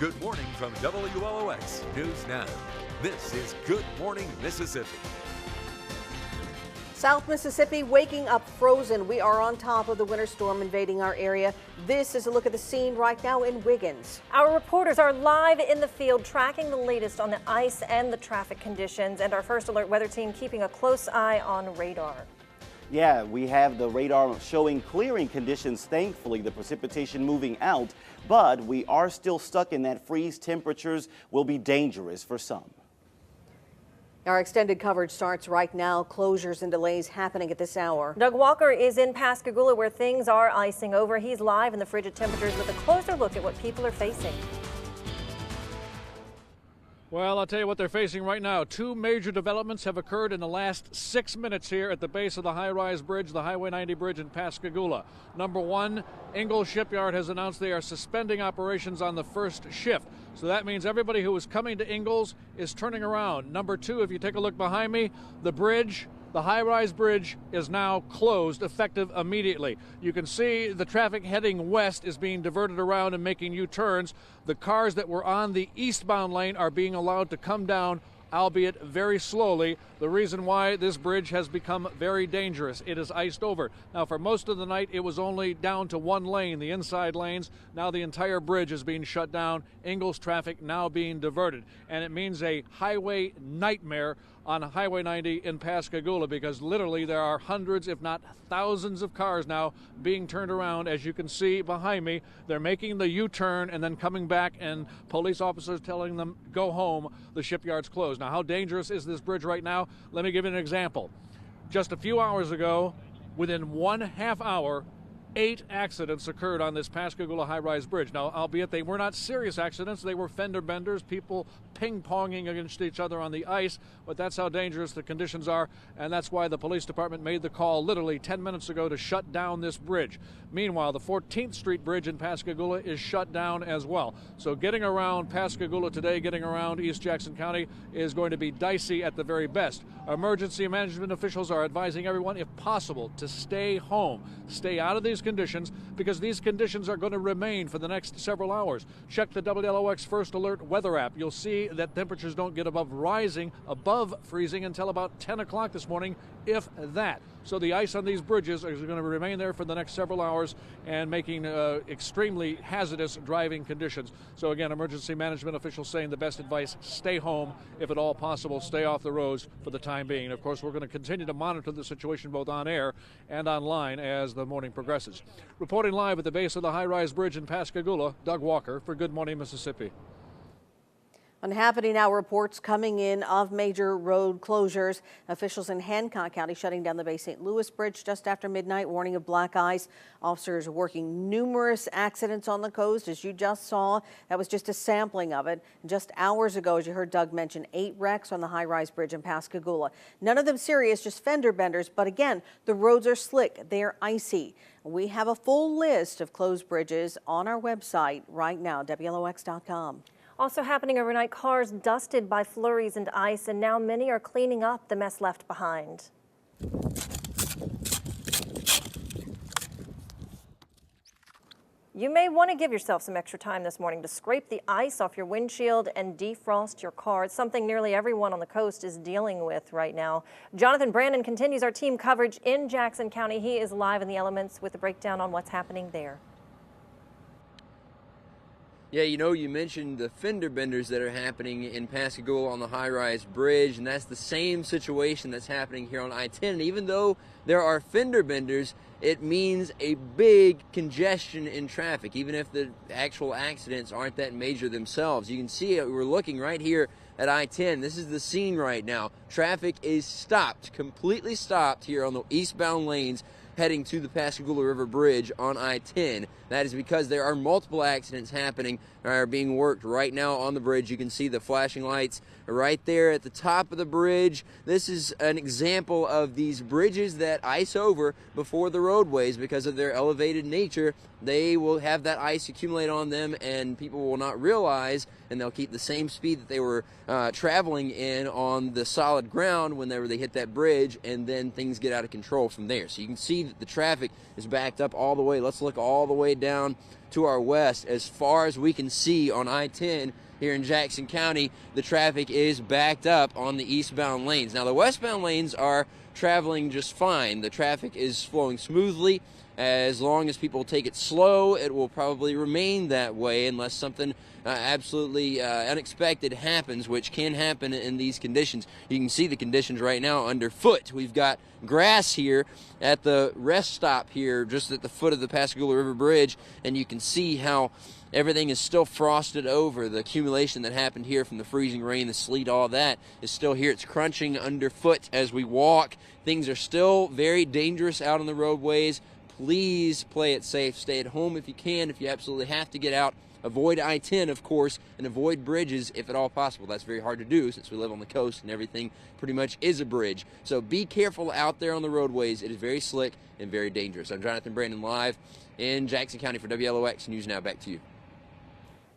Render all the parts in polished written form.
Good morning from WLOX News Now. This is Good Morning Mississippi. South Mississippi waking up frozen. We are on top of the winter storm invading our area. This is a look at the scene right now in Wiggins. Our reporters are live in the field tracking the latest on the ice and the traffic conditions, and our First Alert weather team keeping a close eye on radar. Yeah, we have the radar showing clearing conditions, thankfully, the precipitation moving out, but we are still stuck in that freeze. Temperatures will be dangerous for some. Our extended coverage starts right now. Closures and delays happening at this hour. Doug Walker is in Pascagoula where things are icing over. He's live in the frigid temperatures with a closer look at what people are facing. Well, I'll tell you what they're facing right now. Two major developments have occurred in the last 6 minutes here at the base of the high-rise bridge, the Highway 90 bridge in Pascagoula. Number one, Ingalls Shipyard has announced they are suspending operations on the first shift. So that means everybody who is coming to Ingalls is turning around. Number two, if you take a look behind me, the bridge, the high-rise bridge is now closed, effective immediately. You can see the traffic heading west is being diverted around and making U-turns. The cars that were on the eastbound lane are being allowed to come down, albeit very slowly. The reason why this bridge has become very dangerous. It is iced over. Now, for most of the night, it was only down to one lane, the inside lanes. Now the entire bridge is being shut down. Ingalls traffic now being diverted. And it means a highway nightmare on Highway 90 in Pascagoula, because literally there are hundreds, if not thousands of cars now being turned around. As you can see behind me, they're making the U-turn and then coming back, and police officers telling them, go home, the shipyard's closed. Now, how dangerous is this bridge right now? Let me give you an example. Just a few hours ago, within 1/2 hour, 8 accidents occurred on this Pascagoula high-rise bridge. Now, albeit they were not serious accidents, they were fender benders, people ping-ponging against each other on the ice, but that's how dangerous the conditions are, and that's why the police department made the call literally 10 minutes ago to shut down this bridge. Meanwhile, the 14th Street Bridge in Pascagoula is shut down as well. So getting around Pascagoula today, getting around East Jackson County is going to be dicey at the very best. Emergency management officials are advising everyone, if possible, to stay home, stay out of these conditions, because these conditions are going to remain for the next several hours. Check the WLOX First Alert weather app. You'll see that temperatures don't get above freezing until about 10 o'clock this morning, if that. So the ice on these bridges is going to remain there for the next several hours and making extremely hazardous driving conditions. So again, emergency management officials saying the best advice, stay home. If at all possible, stay off the roads for the time being. And of course, we're going to continue to monitor the situation both on air and online as the morning progresses. Reporting live at the base of the high-rise bridge in Pascagoula, Doug Walker for Good Morning Mississippi. On Happening Now, reports coming in of major road closures. Officials in Hancock County shutting down the Bay St. Louis Bridge just after midnight, warning of black ice. Officers are working numerous accidents on the coast, as you just saw. That was just a sampling of it. Just hours ago, as you heard Doug mention, 8 wrecks on the high-rise bridge in Pascagoula. None of them serious, just fender benders. But again, the roads are slick. They are icy. We have a full list of closed bridges on our website right now, WLOX.com. Also happening overnight, cars dusted by flurries and ice, and now many are cleaning up the mess left behind. You may want to give yourself some extra time this morning to scrape the ice off your windshield and defrost your car. It's something nearly everyone on the coast is dealing with right now. Jonathan Brandon continues our team coverage in Jackson County. He is live in the elements with a breakdown on what's happening there. Yeah, you know, you mentioned the fender benders that are happening in Pascagoula on the high-rise bridge, and that's the same situation that's happening here on I-10. And even though there are fender benders, it means a big congestion in traffic, even if the actual accidents aren't that major themselves. You can see it, we're looking right here at I-10. This is the scene right now. Traffic is stopped, completely stopped here on the eastbound lanes heading to the Pascagoula River Bridge on I-10. That is because there are multiple accidents happening that are being worked right now on the bridge. You can see the flashing lights right there at the top of the bridge. This is an example of these bridges that ice over before the roadways because of their elevated nature. They will have that ice accumulate on them, and people will not realize, and they'll keep the same speed that they were traveling in on the solid ground whenever they hit that bridge, and then things get out of control from there. So you can see that the traffic is backed up all the way. Let's look all the way down to our west. As far as we can see on I-10 here in Jackson County, the traffic is backed up on the eastbound lanes. Now, the westbound lanes are traveling just fine. The traffic is flowing smoothly. As long as people take it slow, it will probably remain that way unless something absolutely unexpected happens, which can happen in these conditions. You can see the conditions right now underfoot. We've got grass here at the rest stop here just at the foot of the Pascagoula River Bridge, and you can see how everything is still frosted over. The accumulation that happened here from the freezing rain, the sleet, all that is still here. It's crunching underfoot as we walk. Things are still very dangerous out on the roadways. Please play it safe. Stay at home if you can. If you absolutely have to get out, avoid I-10, of course, and avoid bridges if at all possible. That's very hard to do since we live on the coast and everything pretty much is a bridge. So be careful out there on the roadways. It is very slick and very dangerous. I'm Jonathan Brandon, live in Jackson County for WLOX News Now. Back to you.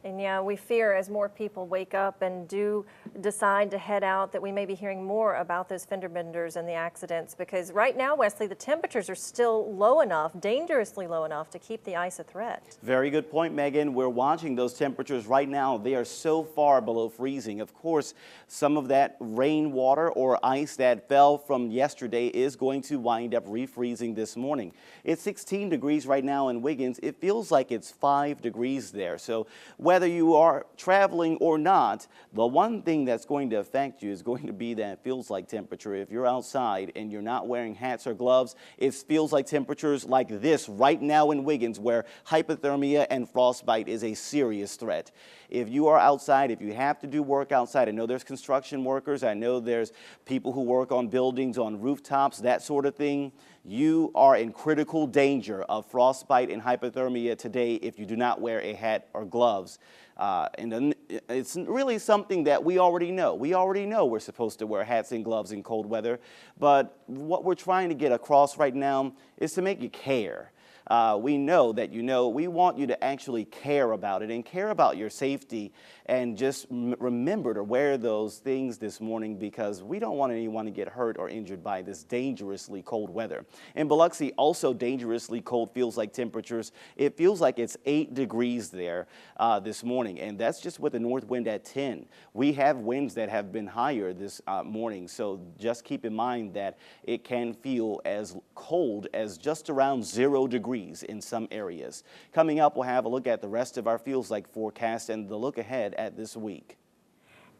And yeah, we fear as more people wake up and do decide to head out that we may be hearing more about those fender benders and the accidents, because right now, Wesley, the temperatures are still low enough, dangerously low enough, to keep the ice a threat. Very good point, Megan. We're watching those temperatures right now. They are so far below freezing. Of course, some of that rainwater or ice that fell from yesterday is going to wind up refreezing this morning. It's 16 degrees right now in Wiggins. It feels like it's 5 degrees there. So whether you are traveling or not, the one thing that's going to affect you is going to be that feels like temperature. If you're outside and you're not wearing hats or gloves, it feels like temperatures like this right now in Wiggins, where hypothermia and frostbite is a serious threat. If you are outside, if you have to do work outside, I know there's construction workers, I know there's people who work on buildings, on rooftops, that sort of thing. You are in critical danger of frostbite and hypothermia today if you do not wear a hat or gloves. And it's really something that we already know. We already know we're supposed to wear hats and gloves in cold weather, but what we're trying to get across right now is to make you care. We know that we want you to actually care about it and care about your safety, and just remember to wear those things this morning, because we don't want anyone to get hurt or injured by this dangerously cold weather. In Biloxi, also dangerously cold feels like temperatures. It feels like it's 8 degrees there this morning, and that's just with the north wind at 10. We have winds that have been higher this morning, so just keep in mind that it can feel as cold as just around 0 degrees in some areas. Coming up, we'll have a look at the rest of our feels like forecast and the look ahead at this week.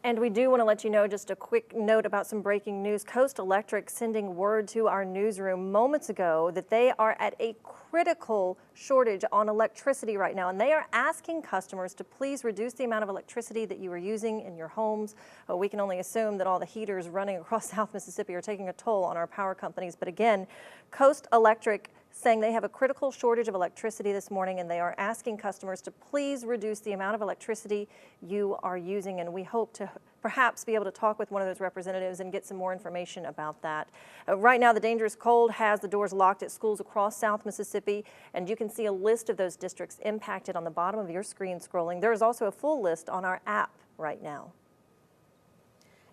And we do want to let you know just a quick note about some breaking news. Coast Electric sending word to our newsroom moments ago that they are at a critical shortage on electricity right now, and they are asking customers to please reduce the amount of electricity that you are using in your homes. We can only assume that all the heaters running across South Mississippi are taking a toll on our power companies. But again, Coast Electric saying they have a critical shortage of electricity this morning, and they are asking customers to please reduce the amount of electricity you are using. And we hope to perhaps be able to talk with one of those representatives and get some more information about that. Right now, the dangerous cold has the doors locked at schools across South Mississippi, and you can see a list of those districts impacted on the bottom of your screen scrolling. There is also a full list on our app right now.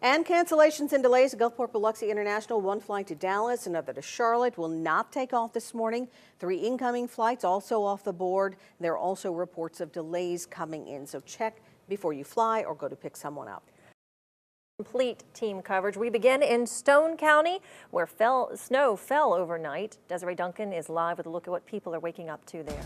And cancellations and delays at Gulfport Biloxi International. One flight to Dallas, another to Charlotte will not take off this morning. 3 incoming flights also off the board. There are also reports of delays coming in, so check before you fly or go to pick someone up. Complete team coverage. We begin in Stone County, where snow fell overnight. Desiree Duncan is live with a look at what people are waking up to there.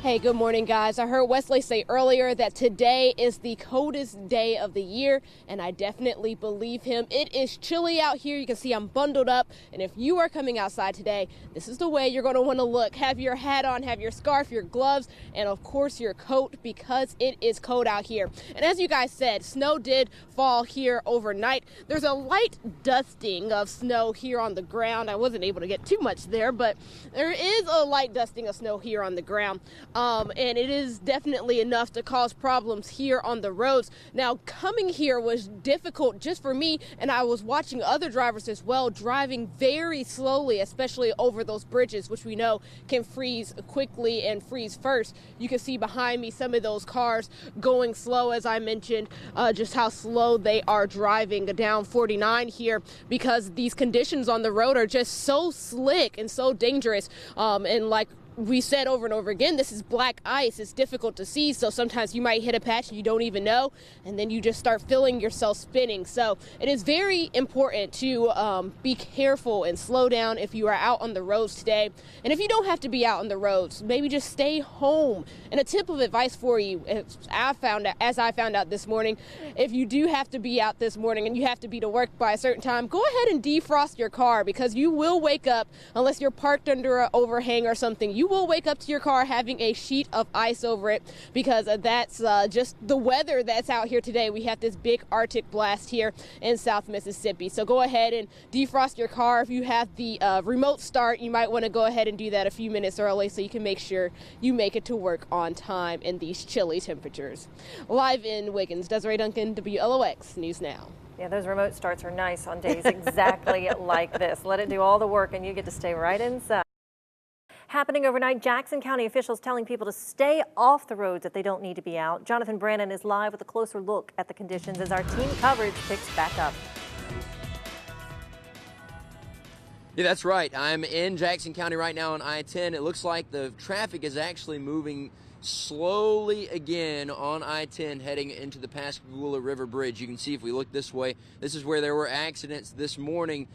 Hey, good morning, guys. I heard Wesley say earlier that today is the coldest day of the year, and I definitely believe him. It is chilly out here. You can see I'm bundled up, and if you are coming outside today, this is the way you're going to want to look. Have your hat on, have your scarf, your gloves, and of course your coat, because it is cold out here. And as you guys said, snow did fall here overnight. There's a light dusting of snow here on the ground. I wasn't able to get too much there, but there is a light dusting of snow here on the ground. and it is definitely enough to cause problems here on the roads. Now, coming here was difficult just for me, and I was watching other drivers as well driving very slowly, especially over those bridges, which we know can freeze quickly and freeze first. You can see behind me some of those cars going slow, as I mentioned, just how slow they are driving down 49 here, because these conditions on the road are just so slick and so dangerous. And like we said over and over again, this is black ice. It's difficult to see, so sometimes you might hit a patch and you don't even know, and then you just start feeling yourself spinning. So it is very important to be careful and slow down if you are out on the roads today. And if you don't have to be out on the roads, maybe just stay home. And a tip of advice for you, as I found out this morning, if you do have to be out this morning and you have to be to work by a certain time, go ahead and defrost your car, because you will wake up, unless you're parked under an overhang or something, you will wake up to your car having a sheet of ice over it, because that's just the weather that's out here today. We have this big Arctic blast here in South Mississippi. So go ahead and defrost your car. If you have the remote start, you might want to go ahead and do that a few minutes early so you can make sure you make it to work on time in these chilly temperatures. Live in Wiggins, Desiree Duncan, WLOX News Now. Yeah, those remote starts are nice on days exactly like this. Let it do all the work and you get to stay right inside. Happening overnight, Jackson County officials telling people to stay off the roads if they don't need to be out. Jonathan Brannon is live with a closer look at the conditions as our team coverage picks back up. Yeah, that's right. I'm in Jackson County right now on I-10. It looks like the traffic is actually moving slowly again on I-10 heading into the Pascagoula River Bridge. You can see if we look this way, this is where there were accidents this morning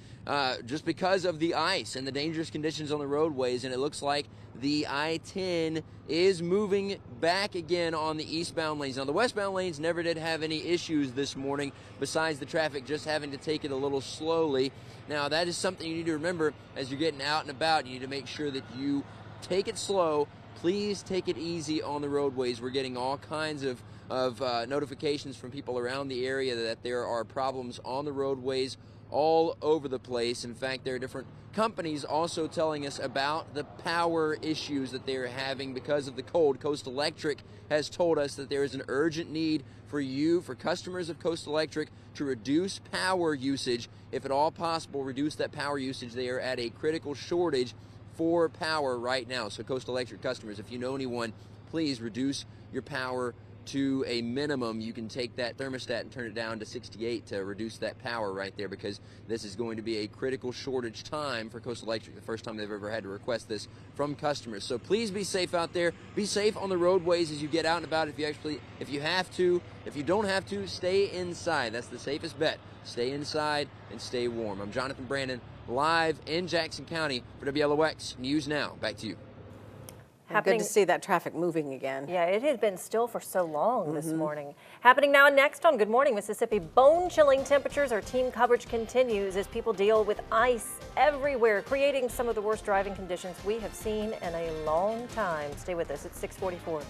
just because of the ice and the dangerous conditions on the roadways, and it looks like the I-10 is moving back again on the eastbound lanes. Now, the westbound lanes never did have any issues this morning besides the traffic just having to take it a little slowly. Now, that is something you need to remember as you're getting out and about. You need to make sure that you take it slow. Please take it easy on the roadways. We're getting all kinds of notifications from people around the area that there are problems on the roadways all over the place. In fact, there are different companies also telling us about the power issues that they're having because of the cold. Coast Electric has told us that there is an urgent need for customers of Coast Electric, to reduce power usage. If at all possible, reduce that power usage. They are at a critical shortage for power right now. So Coast Electric customers, if you know anyone, please reduce your power to a minimum. You can take that thermostat and turn it down to 68 to reduce that power right there, because this is going to be a critical shortage time for Coast Electric, the first time they've ever had to request this from customers. So please be safe out there. Be safe on the roadways as you get out and about. If you have to. If you don't have to, stay inside. That's the safest bet. Stay inside and stay warm. I'm Jonathan Brannon, live in Jackson County for WLOX News Now. Back to you. Good to see that traffic moving again. Yeah, it has been still for so long this morning. Happening now and next on Good Morning Mississippi, bone-chilling temperatures. Our team coverage continues as people deal with ice everywhere, creating some of the worst driving conditions we have seen in a long time. Stay with us. It's 6:44.